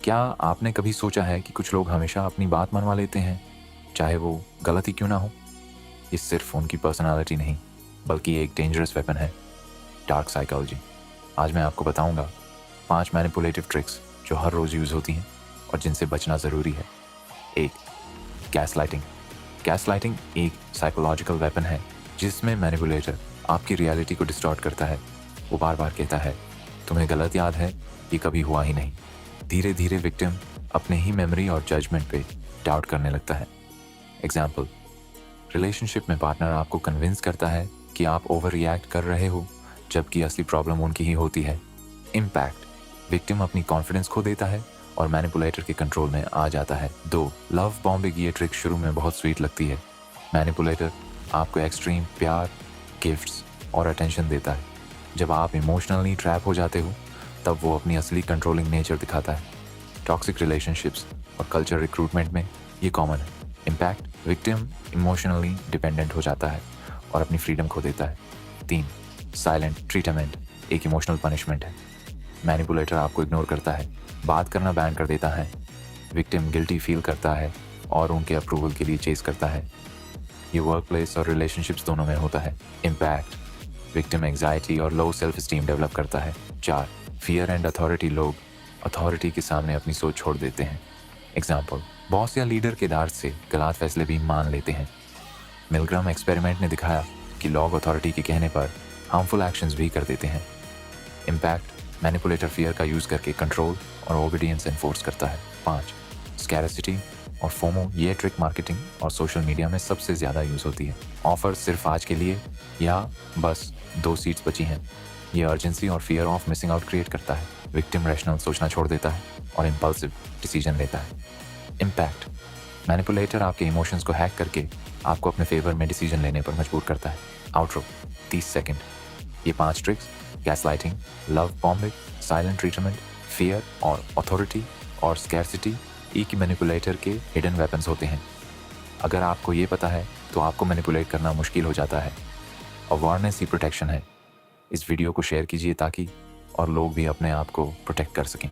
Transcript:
क्या आपने कभी सोचा है कि कुछ लोग हमेशा अपनी बात मनवा लेते हैं, चाहे वो गलत ही क्यों ना हो? ये सिर्फ उनकी पर्सनालिटी नहीं, बल्कि एक डेंजरस वेपन है, डार्क साइकोलॉजी। आज मैं आपको बताऊंगा 5 मैनिपुलेटिव ट्रिक्स जो हर रोज़ यूज़ होती हैं और जिनसे बचना ज़रूरी है। 1. गैसलाइटिंग। गैसलाइटिंग एक साइकोलॉजिकल वेपन है जिसमें मैनिपुलेटर आपकी रियलिटी को डिस्टॉर्ट करता है। वो बार बार कहता है, तुम्हें गलत याद है, ये कभी हुआ ही नहीं। धीरे धीरे विक्टिम अपने ही मेमोरी और जजमेंट पे डाउट करने लगता है। एग्जाम्पल, रिलेशनशिप में पार्टनर आपको कन्विंस करता है कि आप ओवर रिएक्ट कर रहे हो, जबकि असली प्रॉब्लम उनकी ही होती है। इम्पैक्ट, विक्टिम अपनी कॉन्फिडेंस खो देता है और मैनिपुलेटर के कंट्रोल में आ जाता है। 2. Love bombing. ये ट्रिक शुरू में बहुत स्वीट लगती है। मैनिपुलेटर आपको एक्सट्रीम प्यार, गिफ्ट्स और अटेंशन देता है। जब आप इमोशनली ट्रैप हो जाते हो, तब वो अपनी असली कंट्रोलिंग नेचर दिखाता है। टॉक्सिक रिलेशनशिप्स और कल्चर रिक्रूटमेंट में ये कॉमन है। इम्पैक्ट, विक्टिम इमोशनली डिपेंडेंट हो जाता है और अपनी फ्रीडम खो देता है। 3. साइलेंट ट्रीटमेंट एक इमोशनल पनिशमेंट है। मैनिपुलेटर आपको इग्नोर करता है, बात करना बैन कर देता है। विक्टिम गिल्टी फील करता है और उनके अप्रूवल के लिए चेस करता है। ये वर्क प्लेस और रिलेशनशिप्स दोनों में होता है। इम्पैक्ट, विक्टिम एंग्जाइटी और लो सेल्फ स्टीम डेवलप करता है। 4. Fear and authority. लोग अथॉरिटी के सामने अपनी सोच छोड़ देते हैं। एग्जाम्पल, बॉस या लीडर के डार से गलत फैसले भी मान लेते हैं। मिलग्राम एक्सपेरिमेंट ने दिखाया कि लोग अथॉरिटी के कहने पर हार्मफुल एक्शंस भी कर देते हैं। इम्पैक्ट, मैनिपुलेटर फियर का यूज़ करके कंट्रोल और ओबीडियंस एनफोर्स करता है। 5. स्कैरसिटी और फोमो। ये ट्रिक मार्केटिंग और सोशल मीडिया में सबसे ज़्यादा यूज़ होती है। ऑफर सिर्फ आज के लिए या बस 2 सीट्स बची हैं। ये अर्जेंसी और fear of missing out create करता है। विक्टिम रैशनल सोचना छोड़ देता है और इम्पल्सिव डिसीजन लेता है। इम्पैक्ट, मैनिपुलेटर आपके इमोशंस को हैक करके आपको अपने फेवर में डिसीजन लेने पर मजबूर करता है। Outro 30 second. ये 5 tricks, gaslighting, love bombing, silent treatment, fear और अथॉरिटी और स्कैरसिटी, एक ही मैनिपुलेटर के हिडन वेपन्स होते हैं। अगर आपको ये पता है तो आपको मैनिपुलेट करना मुश्किल हो जाता है। अवेयरनेस ही प्रोटेक्शन है। इस वीडियो को शेयर कीजिए ताकि और लोग भी अपने आप को प्रोटेक्ट कर सकें।